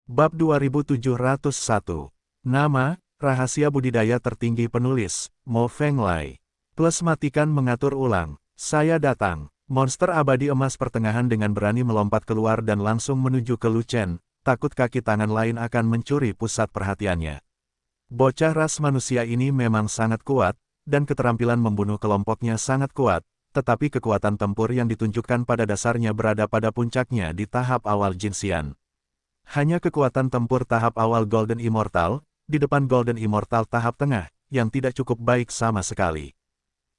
Bab 2701. Nama, rahasia budidaya tertinggi penulis, Mo Feng Lai. Plus matikan mengatur ulang. Saya datang. Monster abadi emas pertengahan dengan berani melompat keluar dan langsung menuju ke Lu Chen, takut kaki tangan lain akan mencuri pusat perhatiannya. Bocah ras manusia ini memang sangat kuat, dan keterampilan membunuh kelompoknya sangat kuat, tetapi kekuatan tempur yang ditunjukkan pada dasarnya berada pada puncaknya di tahap awal Jinxian. Hanya kekuatan tempur tahap awal Golden Immortal, di depan Golden Immortal tahap tengah, yang tidak cukup baik sama sekali.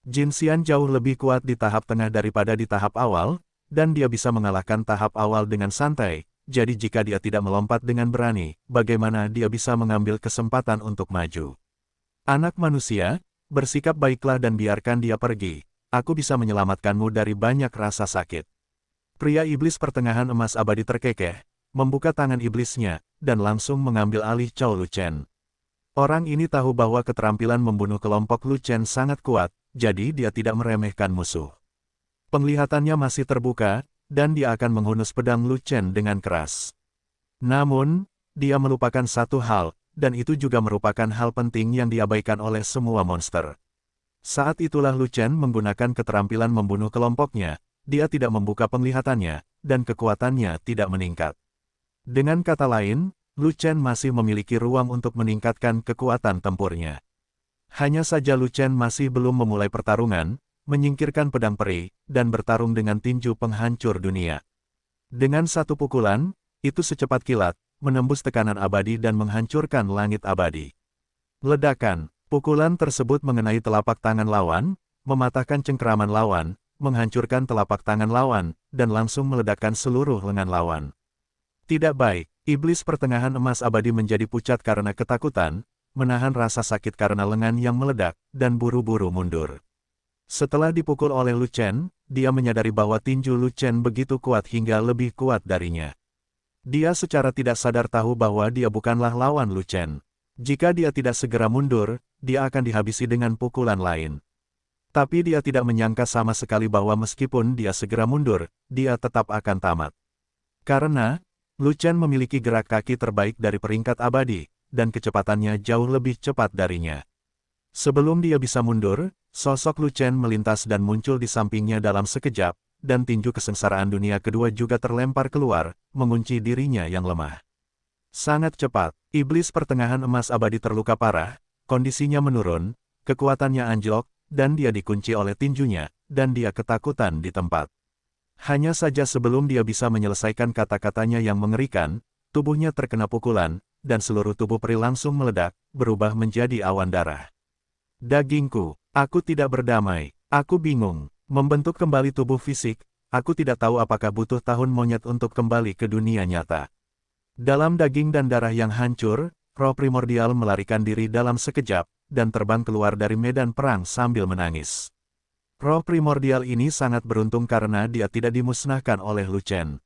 Jinxian jauh lebih kuat di tahap tengah daripada di tahap awal, dan dia bisa mengalahkan tahap awal dengan santai, jadi jika dia tidak melompat dengan berani, bagaimana dia bisa mengambil kesempatan untuk maju? Anak manusia, bersikap baiklah dan biarkan dia pergi, aku bisa menyelamatkanmu dari banyak rasa sakit. Pria iblis pertengahan emas abadi terkekeh, membuka tangan iblisnya, dan langsung mengambil alih Cao Lu Chen. Orang ini tahu bahwa keterampilan membunuh kelompok Lu Chen sangat kuat, jadi dia tidak meremehkan musuh. Penglihatannya masih terbuka, dan dia akan menghunus pedang Lu Chen dengan keras. Namun, dia melupakan satu hal, dan itu juga merupakan hal penting yang diabaikan oleh semua monster. Saat itulah Lu Chen menggunakan keterampilan membunuh kelompoknya, dia tidak membuka penglihatannya, dan kekuatannya tidak meningkat. Dengan kata lain, Lu Chen masih memiliki ruang untuk meningkatkan kekuatan tempurnya. Hanya saja Lu Chen masih belum memulai pertarungan, menyingkirkan pedang peri, dan bertarung dengan tinju penghancur dunia. Dengan satu pukulan, itu secepat kilat, menembus tekanan abadi dan menghancurkan langit abadi. Ledakan, pukulan tersebut mengenai telapak tangan lawan, mematahkan cengkeraman lawan, menghancurkan telapak tangan lawan, dan langsung meledakkan seluruh lengan lawan. Tidak baik, iblis pertengahan emas abadi menjadi pucat karena ketakutan, menahan rasa sakit karena lengan yang meledak, dan buru-buru mundur. Setelah dipukul oleh Lu Chen, dia menyadari bahwa tinju Lu Chen begitu kuat hingga lebih kuat darinya. Dia secara tidak sadar tahu bahwa dia bukanlah lawan Lu Chen. Jika dia tidak segera mundur, dia akan dihabisi dengan pukulan lain. Tapi dia tidak menyangka sama sekali bahwa meskipun dia segera mundur, dia tetap akan tamat. Karena, Lu Chen memiliki gerak kaki terbaik dari peringkat abadi, dan kecepatannya jauh lebih cepat darinya. Sebelum dia bisa mundur, sosok Lu Chen melintas dan muncul di sampingnya dalam sekejap, dan tinju kesengsaraan dunia kedua juga terlempar keluar, mengunci dirinya yang lemah. Sangat cepat, iblis pertengahan emas abadi terluka parah, kondisinya menurun, kekuatannya anjlok, dan dia dikunci oleh tinjunya, dan dia ketakutan di tempat. Hanya saja sebelum dia bisa menyelesaikan kata-katanya yang mengerikan, tubuhnya terkena pukulan, dan seluruh tubuh peri langsung meledak, berubah menjadi awan darah. Dagingku, aku tidak berdamai, aku bingung, membentuk kembali tubuh fisik, aku tidak tahu apakah butuh tahun monyet untuk kembali ke dunia nyata. Dalam daging dan darah yang hancur, roh primordial melarikan diri dalam sekejap, dan terbang keluar dari medan perang sambil menangis. Roh primordial ini sangat beruntung karena dia tidak dimusnahkan oleh Lu Chen.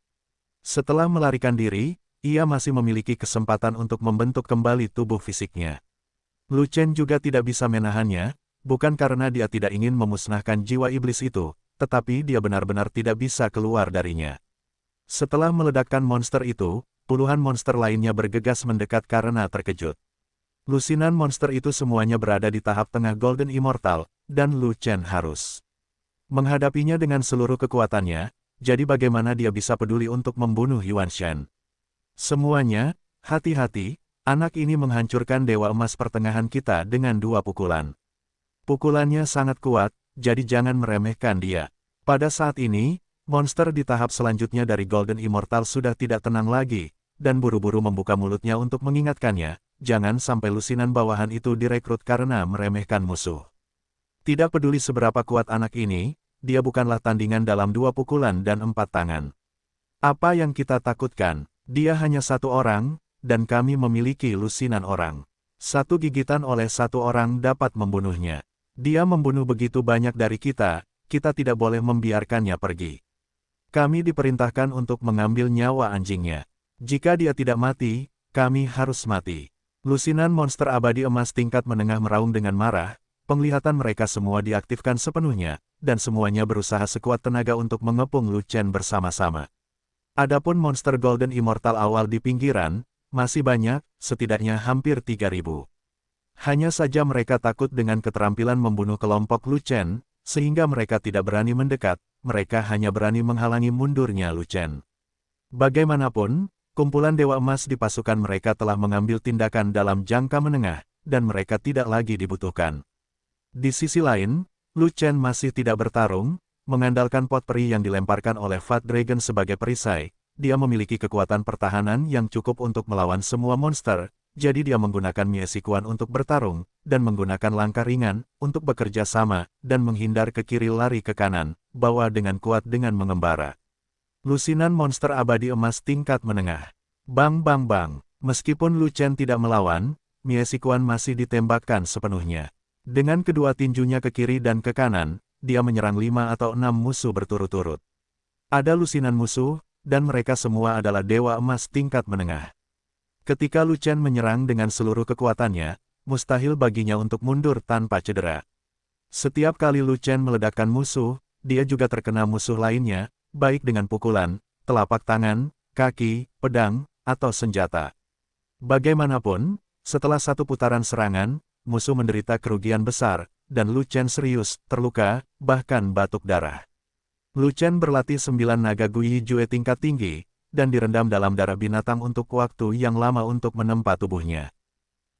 Setelah melarikan diri, ia masih memiliki kesempatan untuk membentuk kembali tubuh fisiknya. Lu Chen juga tidak bisa menahannya, bukan karena dia tidak ingin memusnahkan jiwa iblis itu, tetapi dia benar-benar tidak bisa keluar darinya. Setelah meledakkan monster itu, puluhan monster lainnya bergegas mendekat karena terkejut. Lusinan monster itu semuanya berada di tahap tengah Golden Immortal, dan Lu Chen harus menghadapinya dengan seluruh kekuatannya, jadi bagaimana dia bisa peduli untuk membunuh Yuan Shen? Semuanya, hati-hati, anak ini menghancurkan dewa emas pertengahan kita dengan 2 pukulan. Pukulannya sangat kuat, jadi jangan meremehkan dia. Pada saat ini, monster di tahap selanjutnya dari Golden Immortal sudah tidak tenang lagi, dan buru-buru membuka mulutnya untuk mengingatkannya, jangan sampai lusinan bawahan itu direkrut karena meremehkan musuh. Tidak peduli seberapa kuat anak ini, dia bukanlah tandingan dalam 2 pukulan dan 4 tangan. Apa yang kita takutkan? Dia hanya 1 orang, dan kami memiliki lusinan orang. 1 gigitan oleh 1 orang dapat membunuhnya. Dia membunuh begitu banyak dari kita tidak boleh membiarkannya pergi. Kami diperintahkan untuk mengambil nyawa anjingnya. Jika dia tidak mati, kami harus mati. Lusinan monster abadi emas tingkat menengah meraung dengan marah, penglihatan mereka semua diaktifkan sepenuhnya, dan semuanya berusaha sekuat tenaga untuk mengepung Lu Chen bersama-sama. Adapun monster Golden Immortal awal di pinggiran, masih banyak, setidaknya hampir 3.000. Hanya saja mereka takut dengan keterampilan membunuh kelompok Lu Chen, sehingga mereka tidak berani mendekat, mereka hanya berani menghalangi mundurnya Lu Chen. Bagaimanapun, kumpulan Dewa Emas di pasukan mereka telah mengambil tindakan dalam jangka menengah, dan mereka tidak lagi dibutuhkan. Di sisi lain, Lu Chen masih tidak bertarung, mengandalkan pot peri yang dilemparkan oleh Fat Dragon sebagai perisai. Dia memiliki kekuatan pertahanan yang cukup untuk melawan semua monster, jadi dia menggunakan Mie Sikuan untuk bertarung, dan menggunakan langkah ringan, untuk bekerja sama, dan menghindar ke kiri lari ke kanan, bawa dengan kuat dengan mengembara. Lusinan monster abadi emas tingkat menengah. Bang bang bang, meskipun Lu Chen tidak melawan, Mie Sikuan masih ditembakkan sepenuhnya. Dengan kedua tinjunya ke kiri dan ke kanan, dia menyerang 5 atau 6 musuh berturut-turut. Ada lusinan musuh, dan mereka semua adalah dewa emas tingkat menengah. Ketika Lu Chen menyerang dengan seluruh kekuatannya, mustahil baginya untuk mundur tanpa cedera. Setiap kali Lu Chen meledakkan musuh, dia juga terkena musuh lainnya, baik dengan pukulan, telapak tangan, kaki, pedang, atau senjata. Bagaimanapun, setelah satu putaran serangan, musuh menderita kerugian besar, dan Lu Chen serius, terluka, bahkan batuk darah. Lu Chen berlatih 9 naga Guyi Jue tingkat tinggi, dan direndam dalam darah binatang untuk waktu yang lama untuk menempa tubuhnya.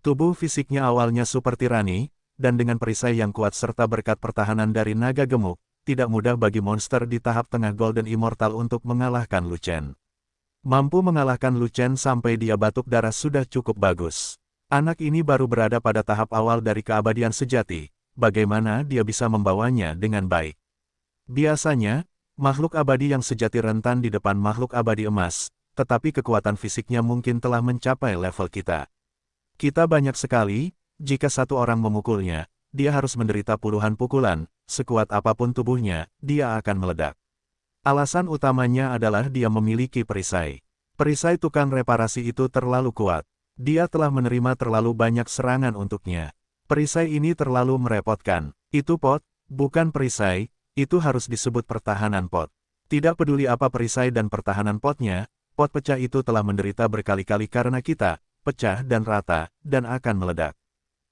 Tubuh fisiknya awalnya super tirani, dan dengan perisai yang kuat serta berkat pertahanan dari naga gemuk, tidak mudah bagi monster di tahap tengah Golden Immortal untuk mengalahkan Lu Chen. Mampu mengalahkan Lu Chen sampai dia batuk darah sudah cukup bagus. Anak ini baru berada pada tahap awal dari keabadian sejati, bagaimana dia bisa membawanya dengan baik. Biasanya, makhluk abadi yang sejati rentan di depan makhluk abadi emas, tetapi kekuatan fisiknya mungkin telah mencapai level kita. Kita banyak sekali, jika satu orang memukulnya, dia harus menderita puluhan pukulan, sekuat apapun tubuhnya, dia akan meledak. Alasan utamanya adalah dia memiliki perisai. Perisai tukang reparasi itu terlalu kuat. Dia telah menerima terlalu banyak serangan untuknya. Perisai ini terlalu merepotkan. Itu pot, bukan perisai. Itu harus disebut pertahanan pot. Tidak peduli apa perisai dan pertahanan potnya, pot pecah itu telah menderita berkali-kali karena kita, pecah dan rata, dan akan meledak.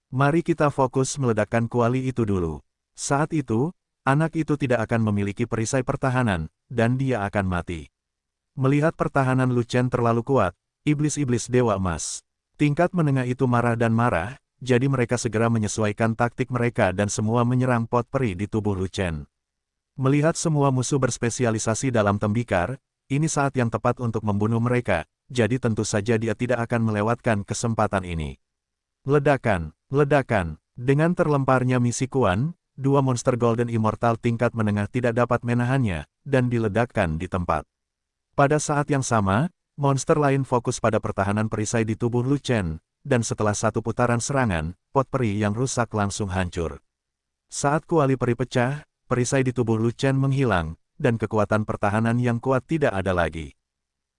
Mari kita fokus meledakkan kuali itu dulu. Saat itu, anak itu tidak akan memiliki perisai pertahanan, dan dia akan mati. Melihat pertahanan Lu Chen terlalu kuat, iblis-iblis Dewa Emas tingkat menengah itu marah dan marah, jadi mereka segera menyesuaikan taktik mereka dan semua menyerang pot peri di tubuh Lu Chen. Melihat semua musuh berspesialisasi dalam tembikar, ini saat yang tepat untuk membunuh mereka, jadi tentu saja dia tidak akan melewatkan kesempatan ini. Ledakan, ledakan, dengan terlemparnya Mie Sikuan, 2 monster Golden Immortal tingkat menengah tidak dapat menahannya, dan diledakkan di tempat. Pada saat yang sama, monster lain fokus pada pertahanan perisai di tubuh Lu Chen, dan setelah satu putaran serangan, pot peri yang rusak langsung hancur. Saat kuali peri pecah, perisai di tubuh Lu Chen menghilang, dan kekuatan pertahanan yang kuat tidak ada lagi.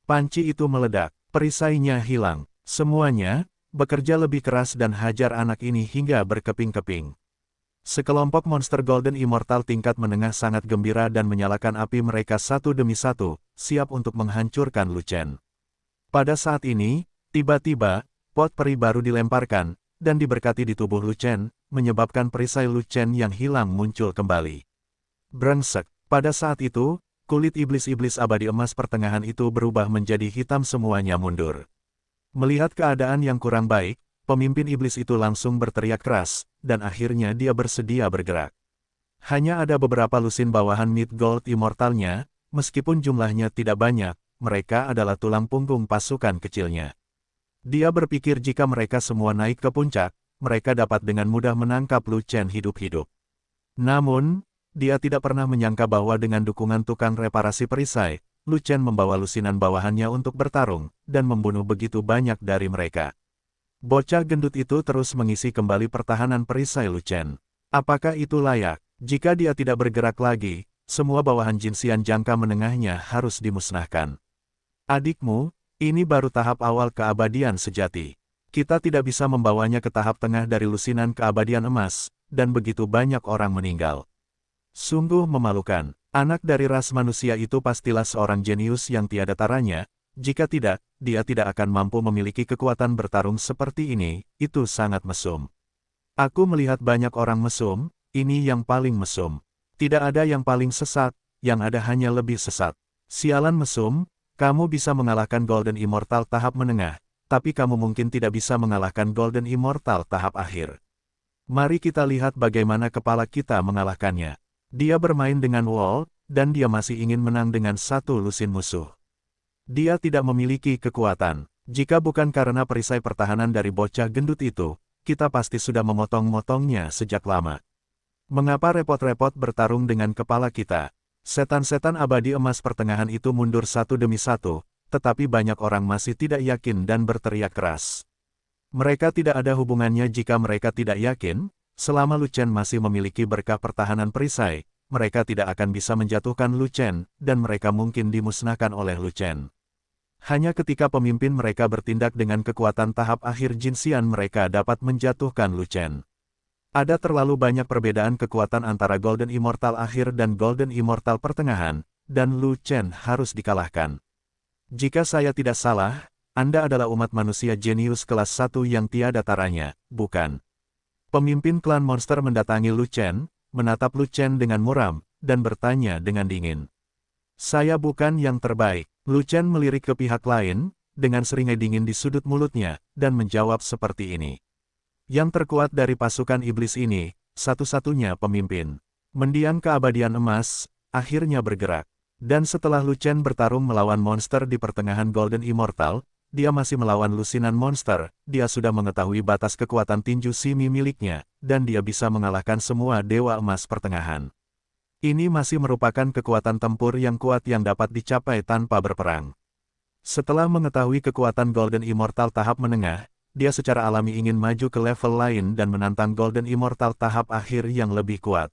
Panci itu meledak, perisainya hilang, semuanya bekerja lebih keras dan hajar anak ini hingga berkeping-keping. Sekelompok monster Golden Immortal tingkat menengah sangat gembira dan menyalakan api mereka satu demi satu, siap untuk menghancurkan Lu Chen. Pada saat ini, tiba-tiba, pot peri baru dilemparkan, dan diberkati di tubuh Lu Chen, menyebabkan perisai Lu Chen yang hilang muncul kembali. Brengsek. Pada saat itu, kulit iblis-iblis abadi emas pertengahan itu berubah menjadi hitam semuanya mundur. Melihat keadaan yang kurang baik, pemimpin iblis itu langsung berteriak keras, dan akhirnya dia bersedia bergerak. Hanya ada beberapa lusin bawahan Mid Gold Immortalnya, meskipun jumlahnya tidak banyak, mereka adalah tulang punggung pasukan kecilnya. Dia berpikir jika mereka semua naik ke puncak, mereka dapat dengan mudah menangkap Lu Chen hidup-hidup. Namun, dia tidak pernah menyangka bahwa dengan dukungan tukang reparasi perisai, Lu Chen membawa lusinan bawahannya untuk bertarung, dan membunuh begitu banyak dari mereka. Bocah gendut itu terus mengisi kembali pertahanan perisai Lu Chen. Apakah itu layak? Jika dia tidak bergerak lagi, semua bawahan Jinxian jangka menengahnya harus dimusnahkan. Adikmu, ini baru tahap awal keabadian sejati. Kita tidak bisa membawanya ke tahap tengah dari lusinan keabadian emas, dan begitu banyak orang meninggal. Sungguh memalukan, anak dari ras manusia itu pastilah seorang jenius yang tiada taranya, Jika tidak, dia tidak akan mampu memiliki kekuatan bertarung seperti ini, itu sangat mesum. Aku melihat banyak orang mesum, ini yang paling mesum. Tidak ada yang paling sesat, yang ada hanya lebih sesat. Sialan mesum, kamu bisa mengalahkan Golden Immortal tahap menengah, tapi kamu mungkin tidak bisa mengalahkan Golden Immortal tahap akhir. Mari kita lihat bagaimana kepala kita mengalahkannya. Dia bermain dengan wall, dan dia masih ingin menang dengan satu lusin musuh. Dia tidak memiliki kekuatan. Jika bukan karena perisai pertahanan dari bocah gendut itu, kita pasti sudah memotong-motongnya sejak lama. Mengapa repot-repot bertarung dengan kepala kita? Setan-setan abadi emas pertengahan itu mundur satu demi satu, tetapi banyak orang masih tidak yakin dan berteriak keras. Mereka tidak ada hubungannya jika mereka tidak yakin, selama Lu Chen masih memiliki berkah pertahanan perisai, mereka tidak akan bisa menjatuhkan Lu Chen, dan mereka mungkin dimusnahkan oleh Lu Chen. Hanya ketika pemimpin mereka bertindak dengan kekuatan tahap akhir Jinxian mereka dapat menjatuhkan Lu Chen. Ada terlalu banyak perbedaan kekuatan antara Golden Immortal akhir dan Golden Immortal pertengahan, dan Lu Chen harus dikalahkan. Jika saya tidak salah, Anda adalah umat manusia jenius kelas 1 yang tiada taranya, bukan? Pemimpin klan monster mendatangi Lu Chen, menatap Lu Chen dengan muram, dan bertanya dengan dingin. Saya bukan yang terbaik. Lu Chen melirik ke pihak lain, dengan seringai dingin di sudut mulutnya, dan menjawab seperti ini. Yang terkuat dari pasukan iblis ini, satu-satunya pemimpin. Mendiang keabadian emas, akhirnya bergerak. Dan setelah Lu Chen bertarung melawan monster di pertengahan Golden Immortal, dia masih melawan lusinan monster, dia sudah mengetahui batas kekuatan tinju Simi miliknya, dan dia bisa mengalahkan semua dewa emas pertengahan. Ini masih merupakan kekuatan tempur yang kuat yang dapat dicapai tanpa berperang. Setelah mengetahui kekuatan Golden Immortal tahap menengah, dia secara alami ingin maju ke level lain dan menantang Golden Immortal tahap akhir yang lebih kuat.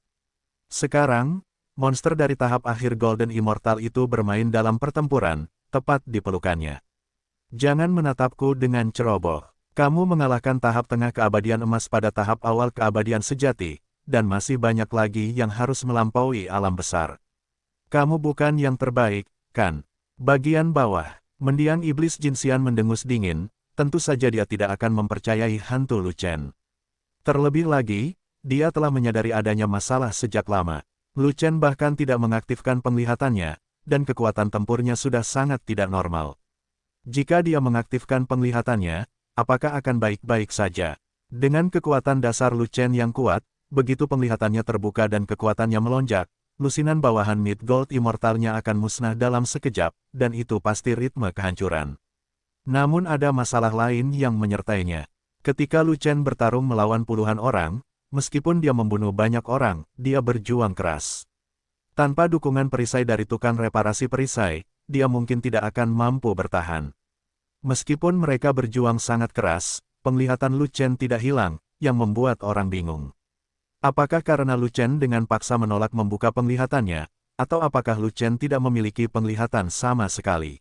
Sekarang, monster dari tahap akhir Golden Immortal itu bermain dalam pertempuran, tepat di pelukannya. Jangan menatapku dengan ceroboh. Kamu mengalahkan tahap tengah keabadian emas pada tahap awal keabadian sejati, dan masih banyak lagi yang harus melampaui alam besar. Kamu bukan yang terbaik, kan? Bagian bawah, mendiang iblis Jinxian mendengus dingin, tentu saja dia tidak akan mempercayai hantu Lu Chen. Terlebih lagi, dia telah menyadari adanya masalah sejak lama. Lu Chen bahkan tidak mengaktifkan penglihatannya, dan kekuatan tempurnya sudah sangat tidak normal. Jika dia mengaktifkan penglihatannya, apakah akan baik-baik saja? Dengan kekuatan dasar Lu Chen yang kuat, begitu penglihatannya terbuka dan kekuatannya melonjak, lusinan bawahan Mid Gold Immortalnya akan musnah dalam sekejap, dan itu pasti ritme kehancuran. Namun ada masalah lain yang menyertainya. Ketika Lu Chen bertarung melawan puluhan orang, meskipun dia membunuh banyak orang, dia berjuang keras. Tanpa dukungan perisai dari tukang reparasi perisai, dia mungkin tidak akan mampu bertahan. Meskipun mereka berjuang sangat keras, penglihatan Lu Chen tidak hilang, yang membuat orang bingung. Apakah karena Lu Chen dengan paksa menolak membuka penglihatannya, atau apakah Lu Chen tidak memiliki penglihatan sama sekali?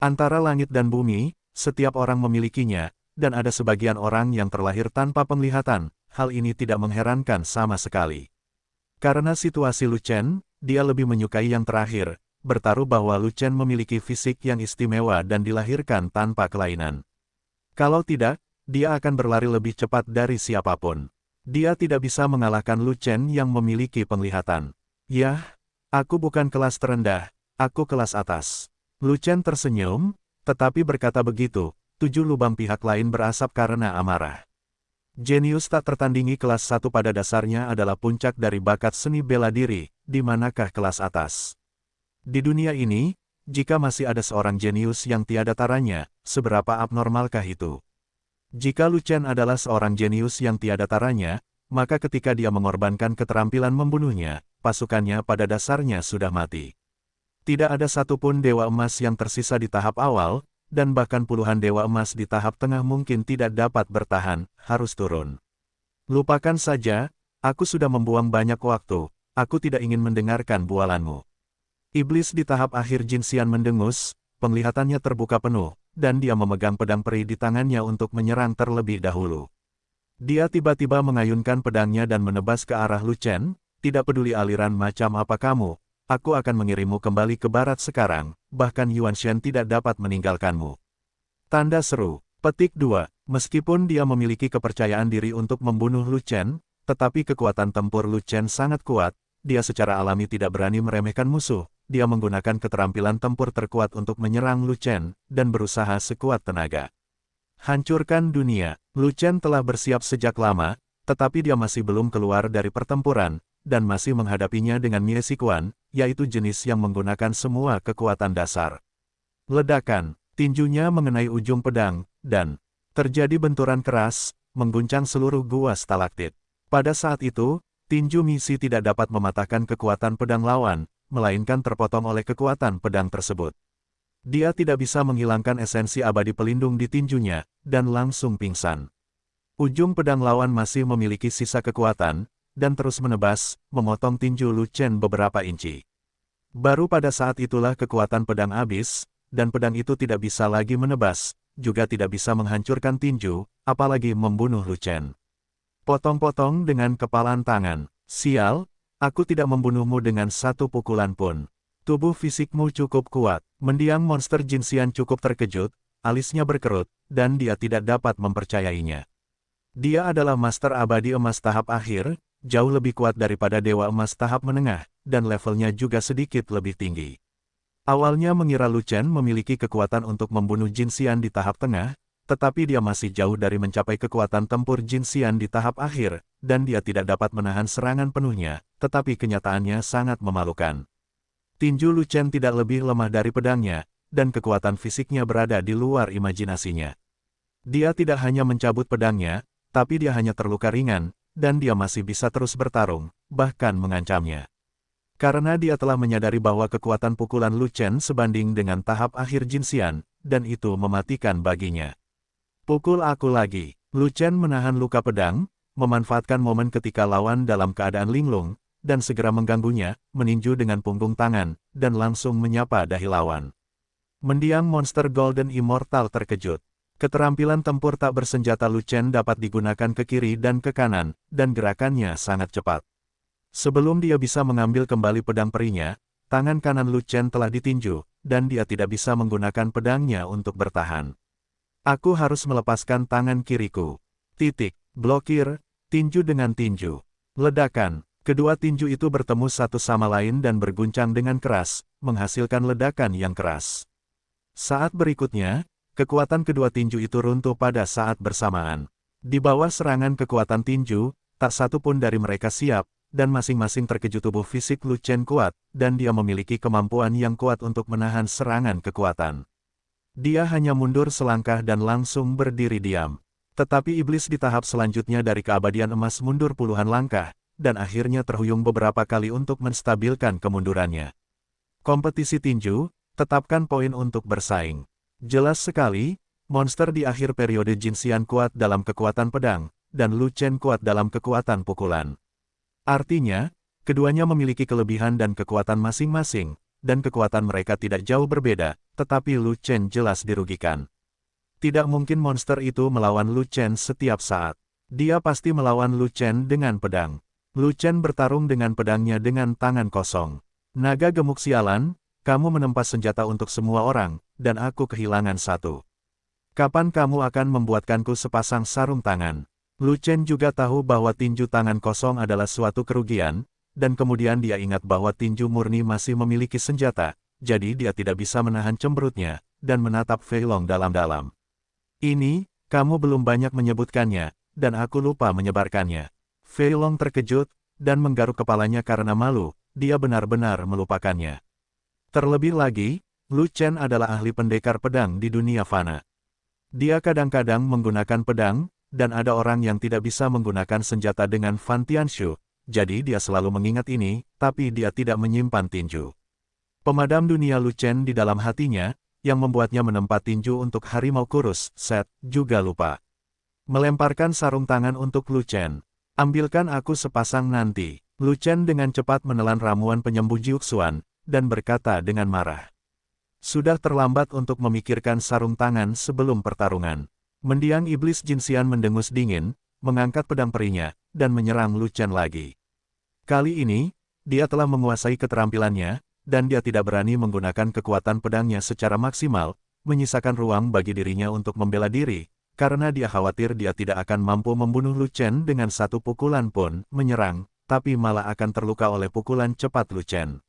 Antara langit dan bumi, setiap orang memilikinya, dan ada sebagian orang yang terlahir tanpa penglihatan, hal ini tidak mengherankan sama sekali. Karena situasi Lu Chen, dia lebih menyukai yang terakhir, bertaruh bahwa Lu Chen memiliki fisik yang istimewa dan dilahirkan tanpa kelainan. Kalau tidak, dia akan berlari lebih cepat dari siapapun. Dia tidak bisa mengalahkan Lu Chen yang memiliki penglihatan. Yah, aku bukan kelas terendah, aku kelas atas. Lu Chen tersenyum, tetapi berkata begitu, 7 lubang pihak lain berasap karena amarah. Jenius tak tertandingi kelas 1 pada dasarnya adalah puncak dari bakat seni bela diri, di manakah kelas atas? Di dunia ini, jika masih ada seorang jenius yang tiada taranya, seberapa abnormalkah itu? Jika Lu Chen adalah seorang jenius yang tiada taranya, maka ketika dia mengorbankan keterampilan membunuhnya, pasukannya pada dasarnya sudah mati. Tidak ada satupun dewa emas yang tersisa di tahap awal, dan bahkan puluhan dewa emas di tahap tengah mungkin tidak dapat bertahan, harus turun. Lupakan saja, aku sudah membuang banyak waktu, aku tidak ingin mendengarkan bualanmu. Iblis di tahap akhir Jinxian mendengus, penglihatannya terbuka penuh, dan dia memegang pedang peri di tangannya untuk menyerang terlebih dahulu. Dia tiba-tiba mengayunkan pedangnya dan menebas ke arah Lu Chen, tidak peduli aliran macam apa kamu, aku akan mengirimmu kembali ke barat sekarang, bahkan Yuan Shen tidak dapat meninggalkanmu. Tanda seru. Petik 2. Meskipun dia memiliki kepercayaan diri untuk membunuh Lu Chen, tetapi kekuatan tempur Lu Chen sangat kuat, dia secara alami tidak berani meremehkan musuh. Dia menggunakan keterampilan tempur terkuat untuk menyerang Lu Chen, dan berusaha sekuat tenaga. Hancurkan dunia. Lu Chen telah bersiap sejak lama, tetapi dia masih belum keluar dari pertempuran, dan masih menghadapinya dengan Mie Sikuan, yaitu jenis yang menggunakan semua kekuatan dasar. Ledakan. Tinjunya mengenai ujung pedang, dan terjadi benturan keras, mengguncang seluruh gua stalaktit. Pada saat itu, tinju misi tidak dapat mematahkan kekuatan pedang lawan, melainkan terpotong oleh kekuatan pedang tersebut. Dia tidak bisa menghilangkan esensi abadi pelindung di tinjunya, dan langsung pingsan. Ujung pedang lawan masih memiliki sisa kekuatan, dan terus menebas, memotong tinju Lu Chen beberapa inci. Baru pada saat itulah kekuatan pedang habis, dan pedang itu tidak bisa lagi menebas, juga tidak bisa menghancurkan tinju, apalagi membunuh Lu Chen. Potong-potong dengan kepalan tangan. Sial, aku tidak membunuhmu dengan satu pukulan pun. Tubuh fisikmu cukup kuat. Mendiang monster Jinxian cukup terkejut, alisnya berkerut, dan dia tidak dapat mempercayainya. Dia adalah Master Abadi Emas tahap akhir, jauh lebih kuat daripada Dewa Emas tahap menengah, dan levelnya juga sedikit lebih tinggi. Awalnya mengira Lu Chen memiliki kekuatan untuk membunuh Jinxian di tahap tengah, tetapi dia masih jauh dari mencapai kekuatan tempur Jinxian di tahap akhir, dan dia tidak dapat menahan serangan penuhnya, tetapi kenyataannya sangat memalukan. Tinju Lu Chen tidak lebih lemah dari pedangnya, dan kekuatan fisiknya berada di luar imajinasinya. Dia tidak hanya mencabut pedangnya, tapi dia hanya terluka ringan, dan dia masih bisa terus bertarung, bahkan mengancamnya. Karena dia telah menyadari bahwa kekuatan pukulan Lu Chen sebanding dengan tahap akhir Jinxian, dan itu mematikan baginya. Pukul aku lagi. Lu Chen menahan luka pedang, memanfaatkan momen ketika lawan dalam keadaan linglung, dan segera mengganggunya, meninju dengan punggung tangan, dan langsung menyapa dahi lawan. Mendiang monster Golden Immortal terkejut. Keterampilan tempur tak bersenjata Lu Chen dapat digunakan ke kiri dan ke kanan, dan gerakannya sangat cepat. Sebelum dia bisa mengambil kembali pedang perinya, tangan kanan Lu Chen telah ditinju, dan dia tidak bisa menggunakan pedangnya untuk bertahan. Aku harus melepaskan tangan kiriku. Blokir, tinju dengan tinju. Ledakan. Kedua tinju itu bertemu satu sama lain dan berguncang dengan keras, menghasilkan ledakan yang keras. Saat berikutnya, kekuatan kedua tinju itu runtuh pada saat bersamaan. Di bawah serangan kekuatan tinju, tak satu pun dari mereka siap, dan masing-masing terkejut. Tubuh fisik Lu Chen kuat, dan dia memiliki kemampuan yang kuat untuk menahan serangan kekuatan. Dia hanya mundur selangkah dan langsung berdiri diam. Tetapi iblis di tahap selanjutnya dari keabadian emas mundur puluhan langkah, dan akhirnya terhuyung beberapa kali untuk menstabilkan kemundurannya. Kompetisi tinju, tetapkan poin untuk bersaing. Jelas sekali, monster di akhir periode Jinxian kuat dalam kekuatan pedang, dan Lu Chen kuat dalam kekuatan pukulan. Artinya, keduanya memiliki kelebihan dan kekuatan masing-masing, dan kekuatan mereka tidak jauh berbeda, tetapi Lu Chen jelas dirugikan. Tidak mungkin monster itu melawan Lu Chen setiap saat. Dia pasti melawan Lu Chen dengan pedang. Lu Chen bertarung dengan pedangnya dengan tangan kosong. Naga gemuk sialan, kamu menempas senjata untuk semua orang, dan aku kehilangan satu. Kapan kamu akan membuatkanku sepasang sarung tangan? Lu Chen juga tahu bahwa tinju tangan kosong adalah suatu kerugian, dan kemudian dia ingat bahwa tinju murni masih memiliki senjata, jadi dia tidak bisa menahan cemberutnya, dan menatap Fei Long dalam-dalam. Ini, kamu belum banyak menyebutkannya, dan aku lupa menyebarkannya. Fei Long terkejut, dan menggaruk kepalanya karena malu, dia benar-benar melupakannya. Terlebih lagi, Lu Chen adalah ahli pendekar pedang di dunia fana. Dia kadang-kadang menggunakan pedang, dan ada orang yang tidak bisa menggunakan senjata dengan Fan Tianshu, jadi dia selalu mengingat ini, tapi dia tidak menyimpan tinju. Pemadam dunia Lu Chen di dalam hatinya, yang membuatnya menempat tinju untuk harimau kurus, Set, juga lupa. Melemparkan sarung tangan untuk Lu Chen. Ambilkan aku sepasang nanti. Lu Chen dengan cepat menelan ramuan penyembuh Jiuxuan, dan berkata dengan marah. Sudah terlambat untuk memikirkan sarung tangan sebelum pertarungan. Mendiang iblis Jinxian mendengus dingin, mengangkat pedang perinya, dan menyerang Lu Chen lagi. Kali ini, dia telah menguasai keterampilannya, dan dia tidak berani menggunakan kekuatan pedangnya secara maksimal, menyisakan ruang bagi dirinya untuk membela diri, karena dia khawatir dia tidak akan mampu membunuh Lu Chen dengan satu pukulan pun, menyerang, tapi malah akan terluka oleh pukulan cepat Lu Chen.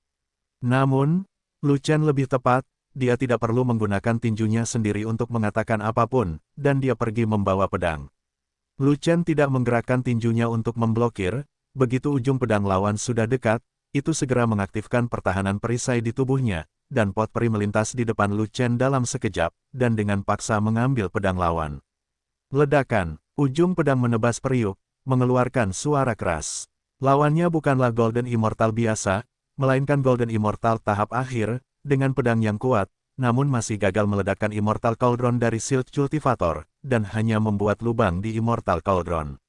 Namun, Lu Chen lebih tepat, dia tidak perlu menggunakan tinjunya sendiri untuk mengatakan apapun, dan dia pergi membawa pedang. Lu Chen tidak menggerakkan tinjunya untuk memblokir, begitu ujung pedang lawan sudah dekat, itu segera mengaktifkan pertahanan perisai di tubuhnya, dan pot peri melintas di depan Lu Chen dalam sekejap, dan dengan paksa mengambil pedang lawan. Ledakan, ujung pedang menebas periuk, mengeluarkan suara keras. Lawannya bukanlah Golden Immortal biasa, melainkan Golden Immortal tahap akhir, dengan pedang yang kuat, namun masih gagal meledakkan Immortal Cauldron dari Shield Cultivator, dan hanya membuat lubang di Immortal Cauldron.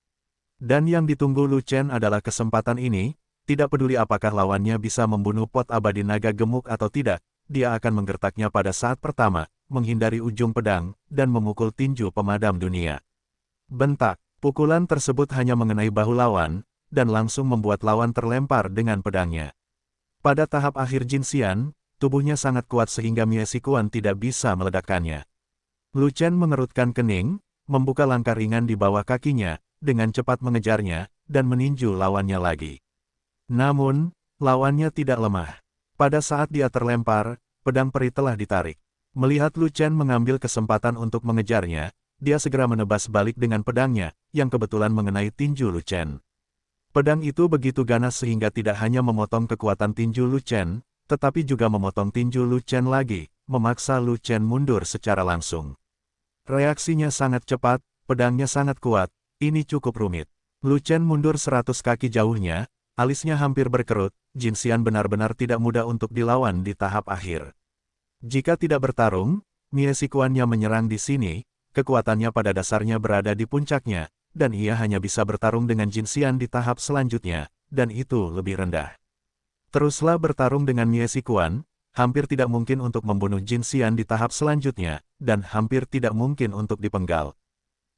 Dan yang ditunggu Lu Chen adalah kesempatan ini, tidak peduli apakah lawannya bisa membunuh pot abadi naga gemuk atau tidak, dia akan menggertaknya pada saat pertama, menghindari ujung pedang, dan memukul tinju pemadam dunia. Bentak, pukulan tersebut hanya mengenai bahu lawan, dan langsung membuat lawan terlempar dengan pedangnya. Pada tahap akhir Jin Xian, tubuhnya sangat kuat sehingga Mie Sikuan tidak bisa meledakkannya. Lu Chen mengerutkan kening, membuka langkah ringan di bawah kakinya, dengan cepat mengejarnya, dan meninju lawannya lagi. Namun, lawannya tidak lemah. Pada saat dia terlempar, pedang peri telah ditarik. Melihat Lu Chen mengambil kesempatan untuk mengejarnya, dia segera menebas balik dengan pedangnya, yang kebetulan mengenai tinju Lu Chen. Pedang itu begitu ganas sehingga tidak hanya memotong kekuatan tinju Lu Chen, tetapi juga memotong tinju Lu Chen lagi, memaksa Lu Chen mundur secara langsung. Reaksinya sangat cepat, pedangnya sangat kuat, ini cukup rumit. Lu Chen mundur 100 kaki jauhnya, alisnya hampir berkerut, Jin Xian benar-benar tidak mudah untuk dilawan di tahap akhir. Jika tidak bertarung, Mie Sikuannya menyerang di sini, kekuatannya pada dasarnya berada di puncaknya, dan ia hanya bisa bertarung dengan Jin Xian di tahap selanjutnya, dan itu lebih rendah. Teruslah bertarung dengan Mie Sikuan, hampir tidak mungkin untuk membunuh Jin Xian di tahap selanjutnya, dan hampir tidak mungkin untuk dipenggal.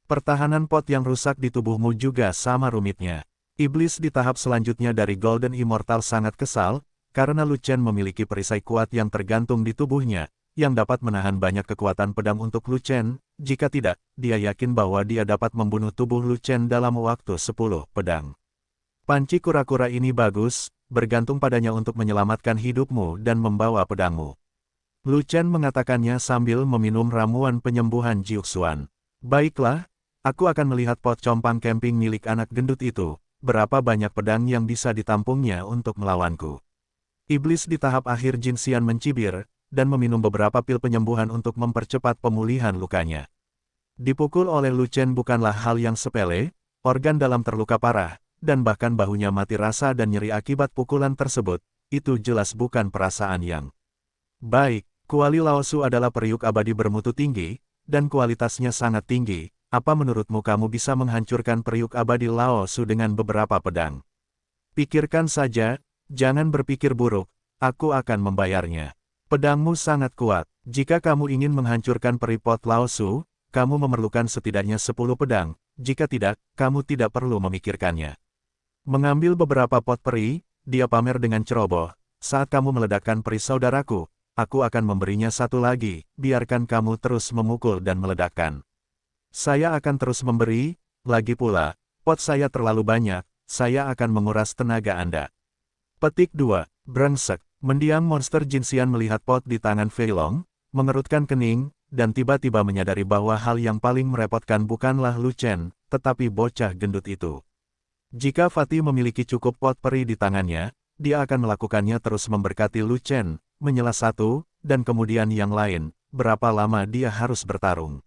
Pertahanan pot yang rusak di tubuhmu juga sama rumitnya. Iblis di tahap selanjutnya dari Golden Immortal sangat kesal, karena Lu Chen memiliki perisai kuat yang tergantung di tubuhnya, yang dapat menahan banyak kekuatan pedang untuk Lu Chen, jika tidak, dia yakin bahwa dia dapat membunuh tubuh Lu Chen dalam waktu 10 pedang. Panci kura-kura ini bagus, bergantung padanya untuk menyelamatkan hidupmu dan membawa pedangmu. Lu Chen mengatakannya sambil meminum ramuan penyembuhan Jiuxuan. Baiklah, aku akan melihat pot compang camping milik anak gendut itu, berapa banyak pedang yang bisa ditampungnya untuk melawanku. Iblis di tahap akhir Jin Xian mencibir, dan meminum beberapa pil penyembuhan untuk mempercepat pemulihan lukanya. Dipukul oleh Lu Chen bukanlah hal yang sepele, organ dalam terluka parah, dan bahkan bahunya mati rasa dan nyeri akibat pukulan tersebut, itu jelas bukan perasaan yang baik. Kuali Laosu adalah periuk abadi bermutu tinggi, dan kualitasnya sangat tinggi. Apa menurutmu kamu bisa menghancurkan periuk abadi Laosu dengan beberapa pedang? Pikirkan saja, jangan berpikir buruk, aku akan membayarnya. Pedangmu sangat kuat, jika kamu ingin menghancurkan peri pot Laosu, kamu memerlukan setidaknya 10 pedang, jika tidak, kamu tidak perlu memikirkannya. Mengambil beberapa pot peri, dia pamer dengan ceroboh, saat kamu meledakkan peri saudaraku, aku akan memberinya satu lagi, biarkan kamu terus memukul dan meledakkan. Saya akan terus memberi, lagi pula, pot saya terlalu banyak, saya akan menguras tenaga Anda. Petik 2. Brengsek. Mendiang monster Jin Xian melihat pot di tangan Fei Long, mengerutkan kening, dan tiba-tiba menyadari bahwa hal yang paling merepotkan bukanlah Lu Chen, tetapi bocah gendut itu. Jika Fatih memiliki cukup pot peri di tangannya, dia akan melakukannya terus memberkati Lu Chen, menyela satu, dan kemudian yang lain, berapa lama dia harus bertarung.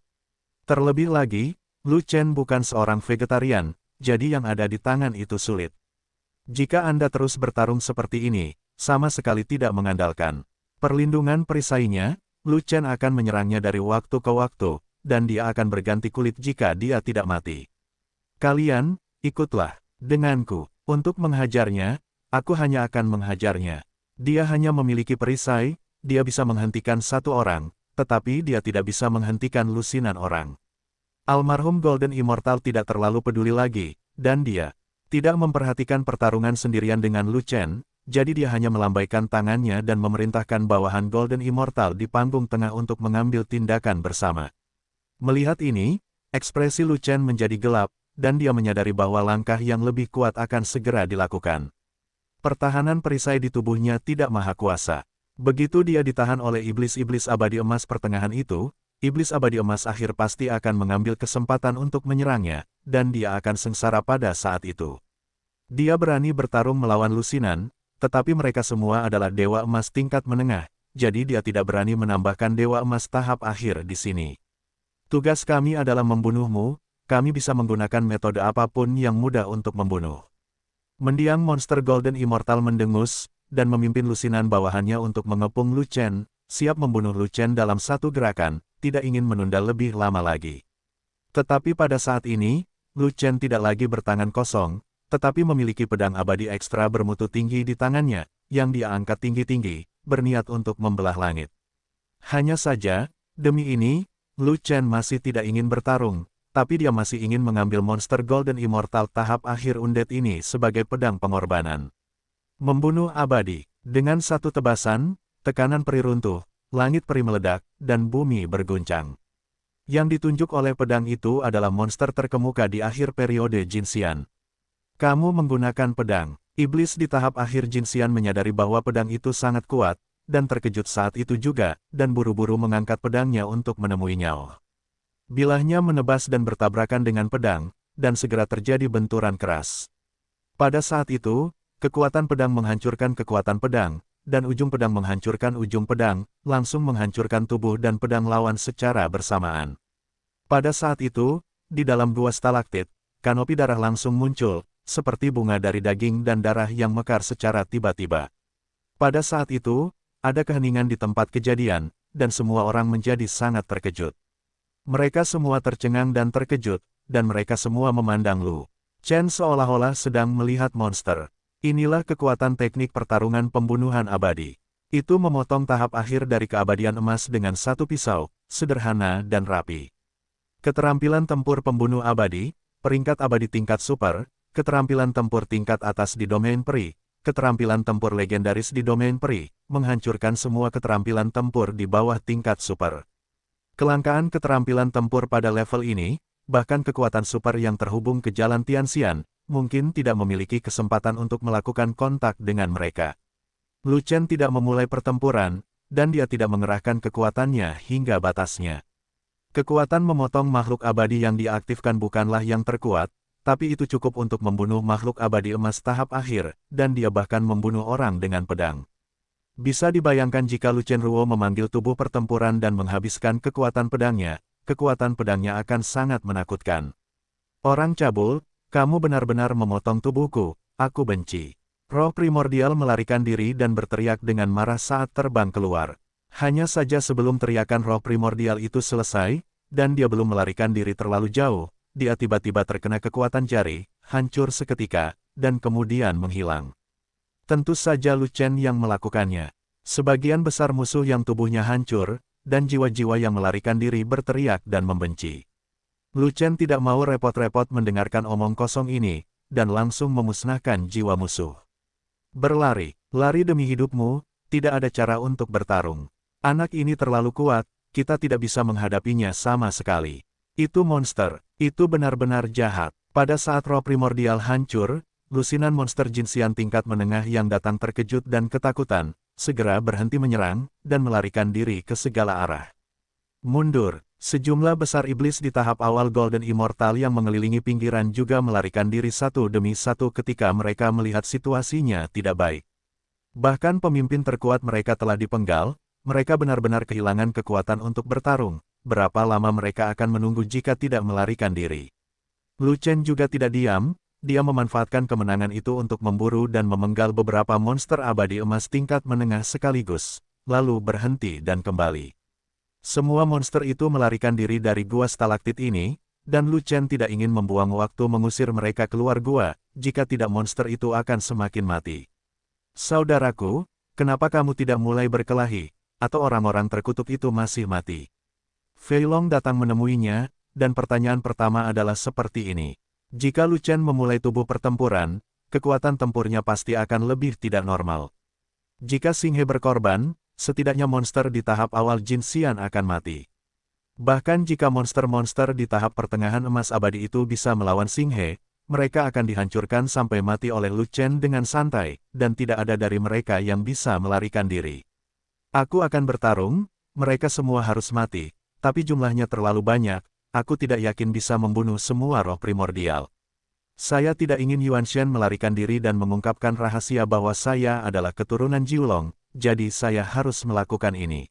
Terlebih lagi, Lu Chen bukan seorang vegetarian, jadi yang ada di tangan itu sulit. Jika Anda terus bertarung seperti ini, sama sekali tidak mengandalkan perlindungan perisainya, Lu Chen akan menyerangnya dari waktu ke waktu, dan dia akan berganti kulit jika dia tidak mati. Kalian, ikutlah denganku. Untuk menghajarnya, aku hanya akan menghajarnya. Dia hanya memiliki perisai, dia bisa menghentikan satu orang, tetapi dia tidak bisa menghentikan lusinan orang. Almarhum Golden Immortal tidak terlalu peduli lagi, dan dia tidak memperhatikan pertarungan sendirian dengan Lu Chen, jadi dia hanya melambaikan tangannya dan memerintahkan bawahan Golden Immortal di panggung tengah untuk mengambil tindakan bersama. Melihat ini, ekspresi Lu Chen menjadi gelap, dan dia menyadari bahwa langkah yang lebih kuat akan segera dilakukan. Pertahanan perisai di tubuhnya tidak maha kuasa. Begitu dia ditahan oleh iblis-iblis abadi emas pertengahan itu, iblis abadi emas akhir pasti akan mengambil kesempatan untuk menyerangnya, dan dia akan sengsara pada saat itu. Dia berani bertarung melawan Lusinan, tetapi mereka semua adalah dewa emas tingkat menengah, jadi dia tidak berani menambahkan dewa emas tahap akhir di sini. Tugas kami adalah membunuhmu, kami bisa menggunakan metode apapun yang mudah untuk membunuh. Mendiang monster Golden Immortal mendengus, dan memimpin lusinan bawahannya untuk mengepung Lu Chen, siap membunuh Lu Chen dalam satu gerakan, tidak ingin menunda lebih lama lagi. Tetapi pada saat ini, Lu Chen tidak lagi bertangan kosong, tetapi memiliki pedang abadi ekstra bermutu tinggi di tangannya, yang dia angkat tinggi-tinggi, berniat untuk membelah langit. Hanya saja, demi ini, Lu Chen masih tidak ingin bertarung, tapi dia masih ingin mengambil monster Golden Immortal tahap akhir undead ini sebagai pedang pengorbanan. Membunuh abadi. Dengan satu tebasan, tekanan peri runtuh, langit peri meledak, dan bumi berguncang. Yang ditunjuk oleh pedang itu adalah monster terkemuka di akhir periode Jinxian. Kamu menggunakan pedang. Iblis di tahap akhir Jinxian menyadari bahwa pedang itu sangat kuat, dan terkejut saat itu juga, dan buru-buru mengangkat pedangnya untuk menemuinya. Bilahnya menebas dan bertabrakan dengan pedang, dan segera terjadi benturan keras. Pada saat itu, kekuatan pedang menghancurkan kekuatan pedang, dan ujung pedang menghancurkan ujung pedang, langsung menghancurkan tubuh dan pedang lawan secara bersamaan. Pada saat itu, di dalam gua stalaktit, kanopi darah langsung muncul, seperti bunga dari daging dan darah yang mekar secara tiba-tiba. Pada saat itu, ada keheningan di tempat kejadian, dan semua orang menjadi sangat terkejut. Mereka semua tercengang dan terkejut, dan mereka semua memandang Lu Chen seolah-olah sedang melihat monster. Inilah kekuatan teknik pertarungan pembunuhan abadi. Itu memotong tahap akhir dari keabadian emas dengan satu pisau, sederhana dan rapi. Keterampilan tempur pembunuh abadi, peringkat abadi tingkat super, keterampilan tempur tingkat atas di domain peri, keterampilan tempur legendaris di domain peri, menghancurkan semua keterampilan tempur di bawah tingkat super. Kelangkaan keterampilan tempur pada level ini, bahkan kekuatan super yang terhubung ke jalan Tianxian, mungkin tidak memiliki kesempatan untuk melakukan kontak dengan mereka. Lu Chen tidak memulai pertempuran, dan dia tidak mengerahkan kekuatannya hingga batasnya. Kekuatan memotong makhluk abadi yang diaktifkan bukanlah yang terkuat, tapi itu cukup untuk membunuh makhluk abadi emas tahap akhir, dan dia bahkan membunuh orang dengan pedang. Bisa dibayangkan jika Lu Chen Ruo memanggil tubuh pertempuran dan menghabiskan kekuatan pedangnya akan sangat menakutkan. Orang cabul, kamu benar-benar memotong tubuhku, aku benci. Roh primordial melarikan diri dan berteriak dengan marah saat terbang keluar. Hanya saja sebelum teriakan roh primordial itu selesai, dan dia belum melarikan diri terlalu jauh, dia tiba-tiba terkena kekuatan jari, hancur seketika, dan kemudian menghilang. Tentu saja Lu Chen yang melakukannya. Sebagian besar musuh yang tubuhnya hancur, dan jiwa-jiwa yang melarikan diri berteriak dan membenci. Lu Chen tidak mau repot-repot mendengarkan omong kosong ini, dan langsung memusnahkan jiwa musuh. Berlari, lari demi hidupmu, tidak ada cara untuk bertarung. Anak ini terlalu kuat, kita tidak bisa menghadapinya sama sekali. Itu monster, itu benar-benar jahat. Pada saat roh primordial hancur, lusinan monster Jinxian tingkat menengah yang datang terkejut dan ketakutan, segera berhenti menyerang, dan melarikan diri ke segala arah. Mundur, sejumlah besar iblis di tahap awal Golden Immortal yang mengelilingi pinggiran juga melarikan diri satu demi satu ketika mereka melihat situasinya tidak baik. Bahkan pemimpin terkuat mereka telah dipenggal, mereka benar-benar kehilangan kekuatan untuk bertarung. Berapa lama mereka akan menunggu jika tidak melarikan diri? Lu Chen juga tidak diam, dia memanfaatkan kemenangan itu untuk memburu dan memenggal beberapa monster abadi emas tingkat menengah sekaligus, lalu berhenti dan kembali. Semua monster itu melarikan diri dari gua stalaktit ini, dan Lu Chen tidak ingin membuang waktu mengusir mereka keluar gua, jika tidak monster itu akan semakin mati. Saudaraku, kenapa kamu tidak mulai berkelahi, atau orang-orang terkutuk itu masih mati? Fei Long datang menemuinya, dan pertanyaan pertama adalah seperti ini. Jika Lu Chen memulai tubuh pertempuran, kekuatan tempurnya pasti akan lebih tidak normal. Jika Xinghe berkorban, setidaknya monster di tahap awal Jin Xian akan mati. Bahkan jika monster-monster di tahap pertengahan emas abadi itu bisa melawan Xinghe, mereka akan dihancurkan sampai mati oleh Lu Chen dengan santai, dan tidak ada dari mereka yang bisa melarikan diri. Aku akan bertarung, mereka semua harus mati, tapi jumlahnya terlalu banyak, aku tidak yakin bisa membunuh semua roh primordial. Saya tidak ingin Yuan Shen melarikan diri dan mengungkapkan rahasia bahwa saya adalah keturunan Jiulong, jadi saya harus melakukan ini.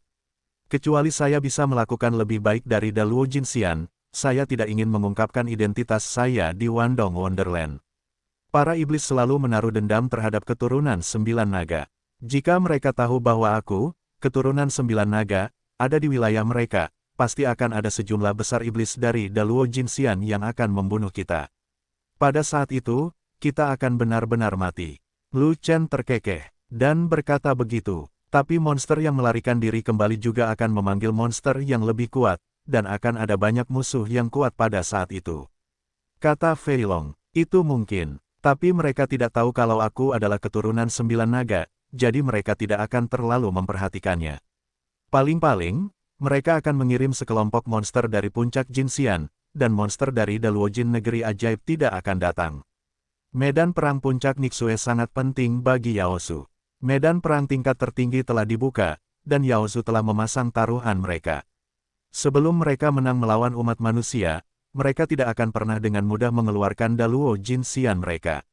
Kecuali saya bisa melakukan lebih baik dari Daluo Jinxian, saya tidak ingin mengungkapkan identitas saya di Wandong Wonderland. Para iblis selalu menaruh dendam terhadap keturunan 9 naga. Jika mereka tahu bahwa aku, keturunan 9 naga, ada di wilayah mereka, pasti akan ada sejumlah besar iblis dari Daluo Jinxian yang akan membunuh kita. Pada saat itu, kita akan benar-benar mati. Lu Chen terkekeh, dan berkata begitu, tapi monster yang melarikan diri kembali juga akan memanggil monster yang lebih kuat, dan akan ada banyak musuh yang kuat pada saat itu. Kata Fei Long, itu mungkin, tapi mereka tidak tahu kalau aku adalah keturunan 9 naga, jadi mereka tidak akan terlalu memperhatikannya. Paling-paling, mereka akan mengirim sekelompok monster dari puncak Jinxian, dan monster dari Daluo Jin negeri ajaib tidak akan datang. Medan perang puncak Nixue sangat penting bagi Yaosu. Medan perang tingkat tertinggi telah dibuka, dan Yaosu telah memasang taruhan mereka. Sebelum mereka menang melawan umat manusia, mereka tidak akan pernah dengan mudah mengeluarkan Daluo Jinxian mereka.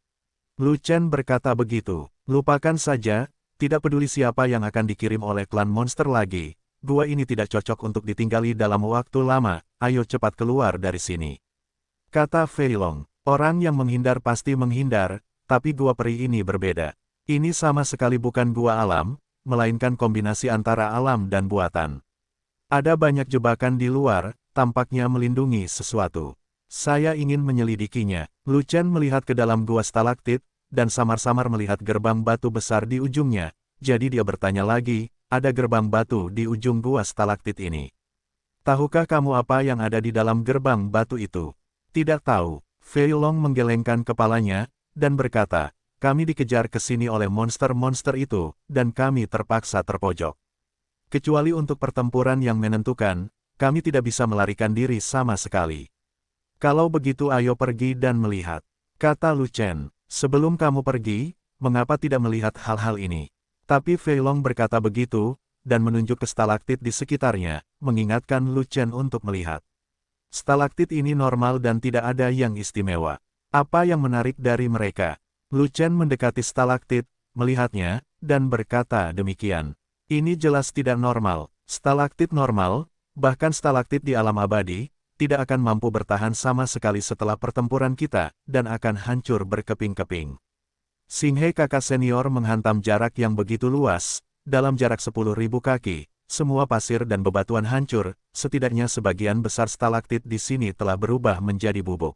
Lu Chen berkata begitu, lupakan saja, tidak peduli siapa yang akan dikirim oleh klan monster lagi, gua ini tidak cocok untuk ditinggali dalam waktu lama, ayo cepat keluar dari sini. Kata Fei Long, orang yang menghindar pasti menghindar, tapi gua peri ini berbeda. Ini sama sekali bukan gua alam, melainkan kombinasi antara alam dan buatan. Ada banyak jebakan di luar, tampaknya melindungi sesuatu. Saya ingin menyelidikinya. Lu Chen melihat ke dalam gua stalaktit, dan samar-samar melihat gerbang batu besar di ujungnya, jadi dia bertanya lagi, ada gerbang batu di ujung gua stalaktit ini. Tahukah kamu apa yang ada di dalam gerbang batu itu? Tidak tahu. Fei Long menggelengkan kepalanya, dan berkata, kami dikejar ke sini oleh monster-monster itu, dan kami terpaksa terpojok. Kecuali untuk pertempuran yang menentukan, kami tidak bisa melarikan diri sama sekali. Kalau begitu ayo pergi dan melihat. Kata Lu Chen, sebelum kamu pergi, mengapa tidak melihat hal-hal ini? Tapi Fei Long berkata begitu, dan menunjuk ke stalaktit di sekitarnya, mengingatkan Lu Chen untuk melihat. Stalaktit ini normal dan tidak ada yang istimewa. Apa yang menarik dari mereka? Lu Chen mendekati stalaktit, melihatnya, dan berkata demikian. Ini jelas tidak normal. Stalaktit normal, bahkan stalaktit di alam abadi, tidak akan mampu bertahan sama sekali setelah pertempuran kita, dan akan hancur berkeping-keping. Xinghe kakak senior menghantam jarak yang begitu luas, dalam jarak 10.000 kaki, semua pasir dan bebatuan hancur, setidaknya sebagian besar stalaktit di sini telah berubah menjadi bubuk.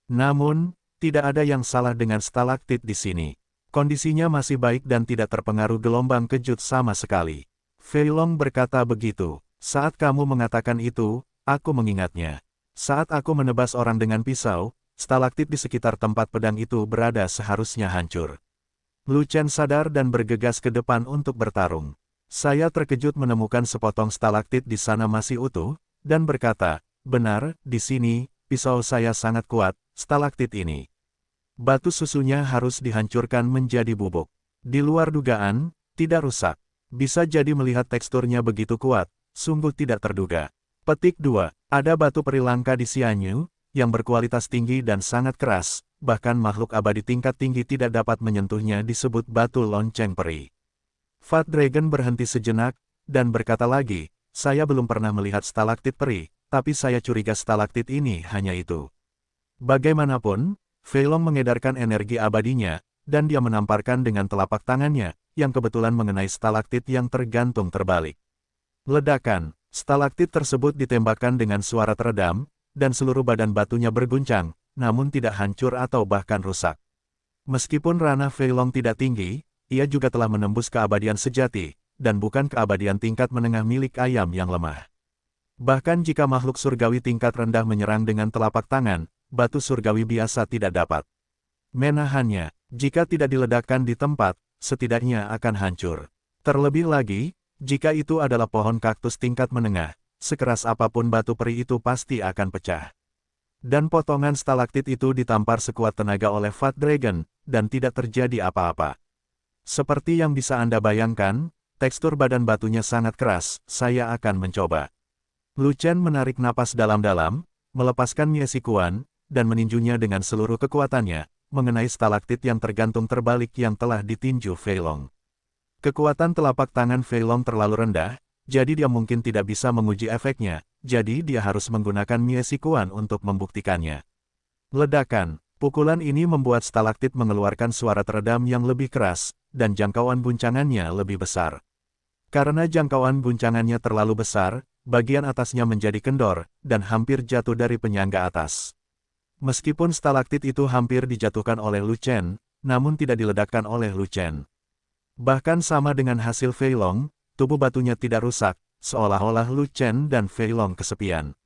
Namun, tidak ada yang salah dengan stalaktit di sini. Kondisinya masih baik dan tidak terpengaruh gelombang kejut sama sekali. Fei Long berkata begitu, saat kamu mengatakan itu, aku mengingatnya. Saat aku menebas orang dengan pisau, stalaktit di sekitar tempat pedang itu berada seharusnya hancur. Lu Chen sadar dan bergegas ke depan untuk bertarung. Saya terkejut menemukan sepotong stalaktit di sana masih utuh, dan berkata, benar, di sini, pisau saya sangat kuat, stalaktit ini. Batu susunya harus dihancurkan menjadi bubuk. Di luar dugaan, tidak rusak. Bisa jadi melihat teksturnya begitu kuat, sungguh tidak terduga. Petik 2. Ada batu peri langka di Xianyu, yang berkualitas tinggi dan sangat keras, bahkan makhluk abadi tingkat tinggi tidak dapat menyentuhnya disebut batu lonceng peri. Fat Dragon berhenti sejenak, dan berkata lagi, saya belum pernah melihat stalaktit peri, tapi saya curiga stalaktit ini hanya itu. Bagaimanapun, Fei Long mengedarkan energi abadinya, dan dia menamparkan dengan telapak tangannya, yang kebetulan mengenai stalaktit yang tergantung terbalik. Ledakan, stalaktit tersebut ditembakkan dengan suara teredam, dan seluruh badan batunya berguncang, namun tidak hancur atau bahkan rusak. Meskipun ranah Fei Long tidak tinggi, ia juga telah menembus keabadian sejati, dan bukan keabadian tingkat menengah milik ayam yang lemah. Bahkan jika makhluk surgawi tingkat rendah menyerang dengan telapak tangan, batu surgawi biasa tidak dapat menahannya. Jika tidak diledakkan di tempat, setidaknya akan hancur. Terlebih lagi, jika itu adalah pohon kaktus tingkat menengah, sekeras apapun batu peri itu pasti akan pecah. Dan potongan stalaktit itu ditampar sekuat tenaga oleh Fat Dragon, dan tidak terjadi apa-apa. Seperti yang bisa Anda bayangkan, tekstur badan batunya sangat keras, saya akan mencoba. Lu Chen menarik napas dalam-dalam, melepaskan Miesikuan, dan meninjunya dengan seluruh kekuatannya, mengenai stalaktit yang tergantung terbalik yang telah ditinju Fei Long. Kekuatan telapak tangan Fei Long terlalu rendah, jadi dia mungkin tidak bisa menguji efeknya, jadi dia harus menggunakan Miesikuan untuk membuktikannya. Ledakan, pukulan ini membuat stalaktit mengeluarkan suara teredam yang lebih keras, dan jangkauan guncangannya lebih besar. Karena jangkauan guncangannya terlalu besar, bagian atasnya menjadi kendor, dan hampir jatuh dari penyangga atas. Meskipun stalaktit itu hampir dijatuhkan oleh Lu Chen, namun tidak diledakkan oleh Lu Chen. Bahkan sama dengan hasil Fei Long, tubuh batunya tidak rusak, seolah-olah Lu Chen dan Fei Long kesepian.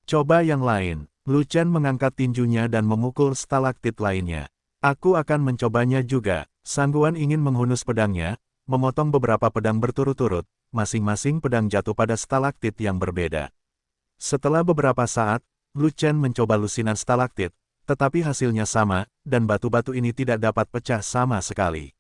Coba yang lain, Lu Chen mengangkat tinjunya dan memukul stalaktit lainnya. Aku akan mencobanya juga. Sangguan ingin menghunus pedangnya, memotong beberapa pedang berturut-turut, masing-masing pedang jatuh pada stalaktit yang berbeda. Setelah beberapa saat, Lu Chen mencoba lusinan stalaktit, tetapi hasilnya sama, dan batu-batu ini tidak dapat pecah sama sekali.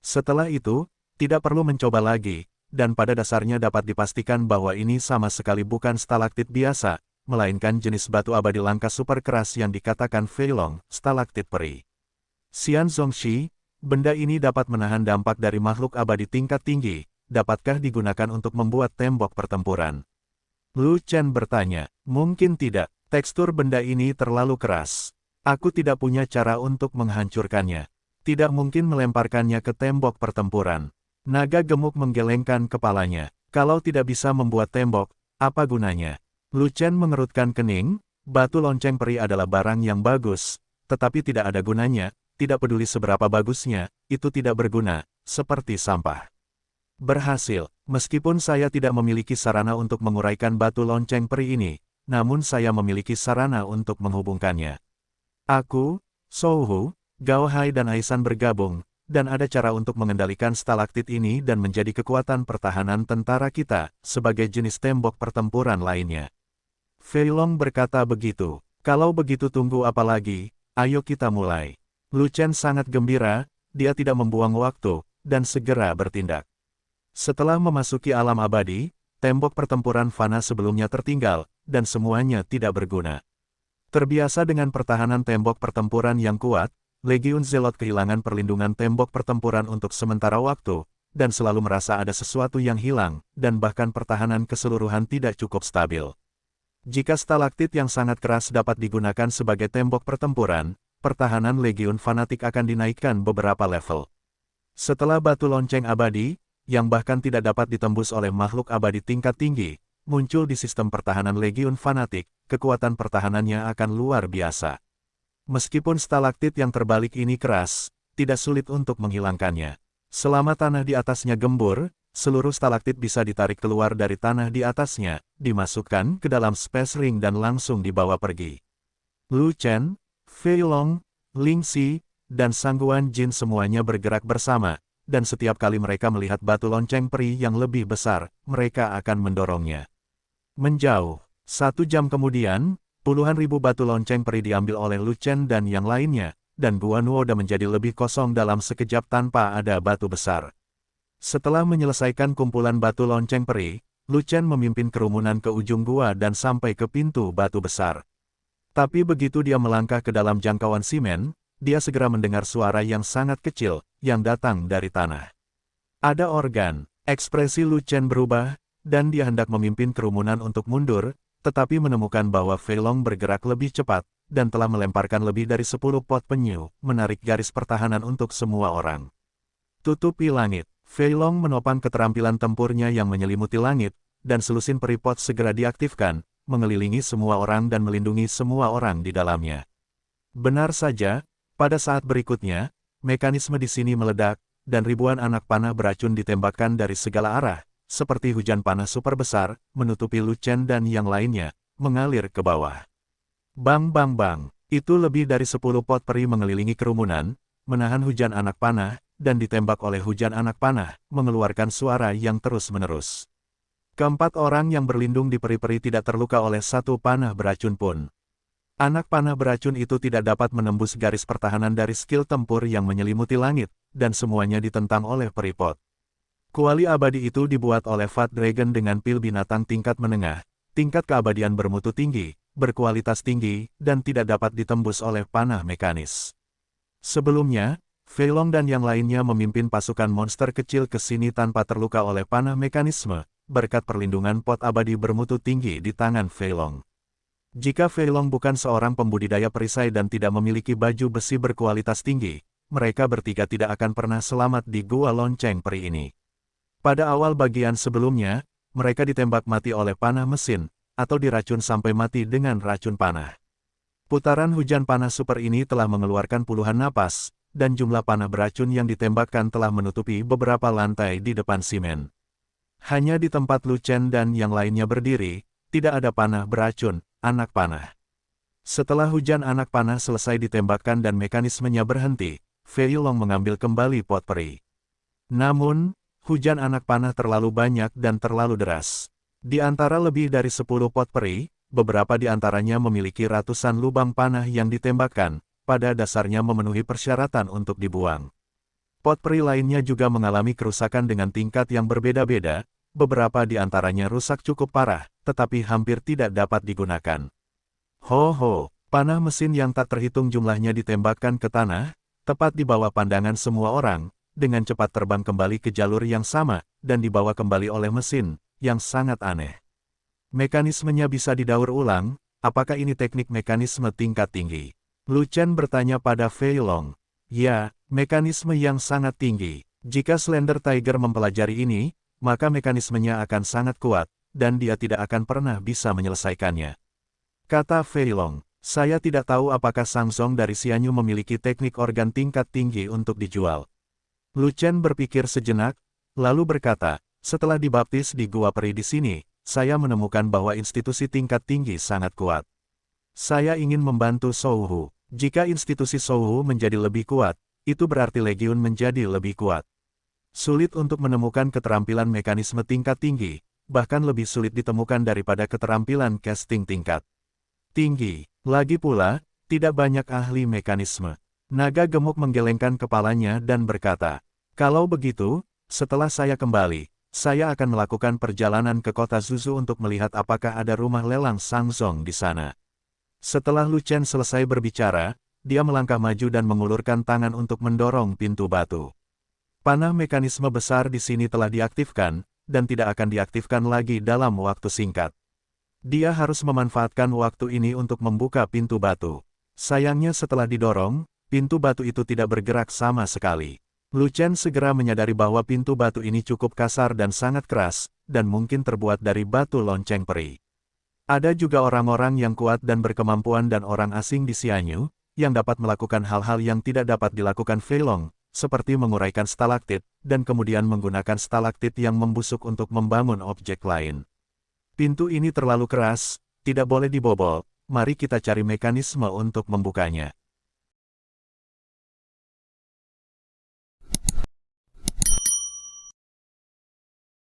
Setelah itu, tidak perlu mencoba lagi, dan pada dasarnya dapat dipastikan bahwa ini sama sekali bukan stalaktit biasa, melainkan jenis batu abadi langka super keras yang dikatakan Fei Long, stalaktit peri. Xian Zongxi, benda ini dapat menahan dampak dari makhluk abadi tingkat tinggi, dapatkah digunakan untuk membuat tembok pertempuran? Lu Chen bertanya, mungkin tidak. Tekstur benda ini terlalu keras. Aku tidak punya cara untuk menghancurkannya. Tidak mungkin melemparkannya ke tembok pertempuran. Naga gemuk menggelengkan kepalanya. Kalau tidak bisa membuat tembok, apa gunanya? Lu Chen mengerutkan kening, batu lonceng peri adalah barang yang bagus, tetapi tidak ada gunanya, tidak peduli seberapa bagusnya, itu tidak berguna, seperti sampah. Berhasil, meskipun saya tidak memiliki sarana untuk menguraikan batu lonceng peri ini, namun saya memiliki sarana untuk menghubungkannya. Aku, Souhu, Gao Hai dan Aisan bergabung, dan ada cara untuk mengendalikan stalaktit ini dan menjadi kekuatan pertahanan tentara kita, sebagai jenis tembok pertempuran lainnya. Fei Long berkata begitu. Kalau begitu tunggu apa lagi, ayo kita mulai. Lu Chen sangat gembira, dia tidak membuang waktu, dan segera bertindak. Setelah memasuki alam abadi, tembok pertempuran fana sebelumnya tertinggal, dan semuanya tidak berguna. Terbiasa dengan pertahanan tembok pertempuran yang kuat, Legiun Zelot kehilangan perlindungan tembok pertempuran untuk sementara waktu, dan selalu merasa ada sesuatu yang hilang, dan bahkan pertahanan keseluruhan tidak cukup stabil. Jika stalaktit yang sangat keras dapat digunakan sebagai tembok pertempuran, pertahanan Legiun fanatik akan dinaikkan beberapa level. Setelah batu lonceng abadi, yang bahkan tidak dapat ditembus oleh makhluk abadi tingkat tinggi, muncul di sistem pertahanan Legiun fanatik, kekuatan pertahanannya akan luar biasa. Meskipun stalaktit yang terbalik ini keras, tidak sulit untuk menghilangkannya. Selama tanah di atasnya gembur, seluruh stalaktit bisa ditarik keluar dari tanah di atasnya, dimasukkan ke dalam space ring dan langsung dibawa pergi. Lu Chen, Fei Long, Ling Xi, dan Sangguan Jin semuanya bergerak bersama, dan setiap kali mereka melihat batu lonceng peri yang lebih besar, mereka akan mendorongnya menjauh. 1 jam kemudian, puluhan ribu batu lonceng peri diambil oleh Lu Chen dan yang lainnya, dan Gua Nuoda menjadi lebih kosong dalam sekejap tanpa ada batu besar. Setelah menyelesaikan kumpulan batu lonceng peri, Lu Chen memimpin kerumunan ke ujung gua dan sampai ke pintu batu besar. Tapi begitu dia melangkah ke dalam jangkauan simen, dia segera mendengar suara yang sangat kecil, yang datang dari tanah. Ada organ. Ekspresi Lu Chen berubah, dan dia hendak memimpin kerumunan untuk mundur, tetapi menemukan bahwa Fei Long bergerak lebih cepat, dan telah melemparkan lebih dari 10 pot penyu, menarik garis pertahanan untuk semua orang. Tutupi langit. Fei Long menopang keterampilan tempurnya yang menyelimuti langit, dan selusin peri pot segera diaktifkan, mengelilingi semua orang dan melindungi semua orang di dalamnya. Benar saja, pada saat berikutnya, mekanisme di sini meledak, dan ribuan anak panah beracun ditembakkan dari segala arah, seperti hujan panah super besar, menutupi Lu Chen dan yang lainnya, mengalir ke bawah. Bang bang bang, itu lebih dari 10 pot peri mengelilingi kerumunan, menahan hujan anak panah, dan ditembak oleh hujan anak panah, mengeluarkan suara yang terus-menerus. Keempat orang yang berlindung di peri-peri tidak terluka oleh satu panah beracun pun. Anak panah beracun itu tidak dapat menembus garis pertahanan dari skill tempur yang menyelimuti langit, dan semuanya ditentang oleh peripot. Kuali abadi itu dibuat oleh Fat Dragon dengan pil binatang tingkat menengah, tingkat keabadian bermutu tinggi, berkualitas tinggi, dan tidak dapat ditembus oleh panah mekanis. Sebelumnya, Fei Long dan yang lainnya memimpin pasukan monster kecil ke sini tanpa terluka oleh panah mekanisme, berkat perlindungan pot abadi bermutu tinggi di tangan Fei Long. Jika Fei Long bukan seorang pembudidaya perisai dan tidak memiliki baju besi berkualitas tinggi, mereka bertiga tidak akan pernah selamat di Gua Lonceng Peri ini. Pada awal bagian sebelumnya, mereka ditembak mati oleh panah mesin, atau diracun sampai mati dengan racun panah. Putaran hujan panah super ini telah mengeluarkan puluhan napas, dan jumlah panah beracun yang ditembakkan telah menutupi beberapa lantai di depan simen. Hanya di tempat Lu Chen dan yang lainnya berdiri, tidak ada panah beracun, anak panah. Setelah hujan anak panah selesai ditembakkan dan mekanismenya berhenti, Fei Long mengambil kembali pot peri. Namun, hujan anak panah terlalu banyak dan terlalu deras. Di antara lebih dari 10 pot peri, beberapa di antaranya memiliki ratusan lubang panah yang ditembakkan, pada dasarnya memenuhi persyaratan untuk dibuang. Pot peri lainnya juga mengalami kerusakan dengan tingkat yang berbeda-beda, beberapa di antaranya rusak cukup parah, tetapi hampir tidak dapat digunakan. Ho, panah mesin yang tak terhitung jumlahnya ditembakkan ke tanah, tepat di bawah pandangan semua orang, dengan cepat terbang kembali ke jalur yang sama, dan dibawa kembali oleh mesin, yang sangat aneh. Mekanismenya bisa didaur ulang, apakah ini teknik mekanisme tingkat tinggi? Lu Chen bertanya pada Fei Long. Ya, mekanisme yang sangat tinggi. Jika Slender Tiger mempelajari ini, maka mekanismenya akan sangat kuat, dan dia tidak akan pernah bisa menyelesaikannya. Kata Fei Long, saya tidak tahu apakah Sang Zong dari Xianyu memiliki teknik organ tingkat tinggi untuk dijual. Lu Chen berpikir sejenak, lalu berkata, setelah dibaptis di Gua Peri di sini, saya menemukan bahwa institusi tingkat tinggi sangat kuat. Saya ingin membantu Souhu. Jika institusi Souhu menjadi lebih kuat, itu berarti Legiun menjadi lebih kuat. Sulit untuk menemukan keterampilan mekanisme tingkat tinggi, bahkan lebih sulit ditemukan daripada keterampilan casting tingkat tinggi. Lagi pula, tidak banyak ahli mekanisme. Naga gemuk menggelengkan kepalanya dan berkata, kalau begitu, setelah saya kembali, saya akan melakukan perjalanan ke kota Zuzu untuk melihat apakah ada rumah lelang Sang Zong di sana. Setelah Lu Chen selesai berbicara, dia melangkah maju dan mengulurkan tangan untuk mendorong pintu batu. Panah mekanisme besar di sini telah diaktifkan, dan tidak akan diaktifkan lagi dalam waktu singkat. Dia harus memanfaatkan waktu ini untuk membuka pintu batu. Sayangnya setelah didorong, pintu batu itu tidak bergerak sama sekali. Lu Chen segera menyadari bahwa pintu batu ini cukup kasar dan sangat keras, dan mungkin terbuat dari batu lonceng peri. Ada juga orang-orang yang kuat dan berkemampuan dan orang asing di Xianyu, yang dapat melakukan hal-hal yang tidak dapat dilakukan Fei Long, seperti menguraikan stalaktit, dan kemudian menggunakan stalaktit yang membusuk untuk membangun objek lain. Pintu ini terlalu keras, tidak boleh dibobol, mari kita cari mekanisme untuk membukanya.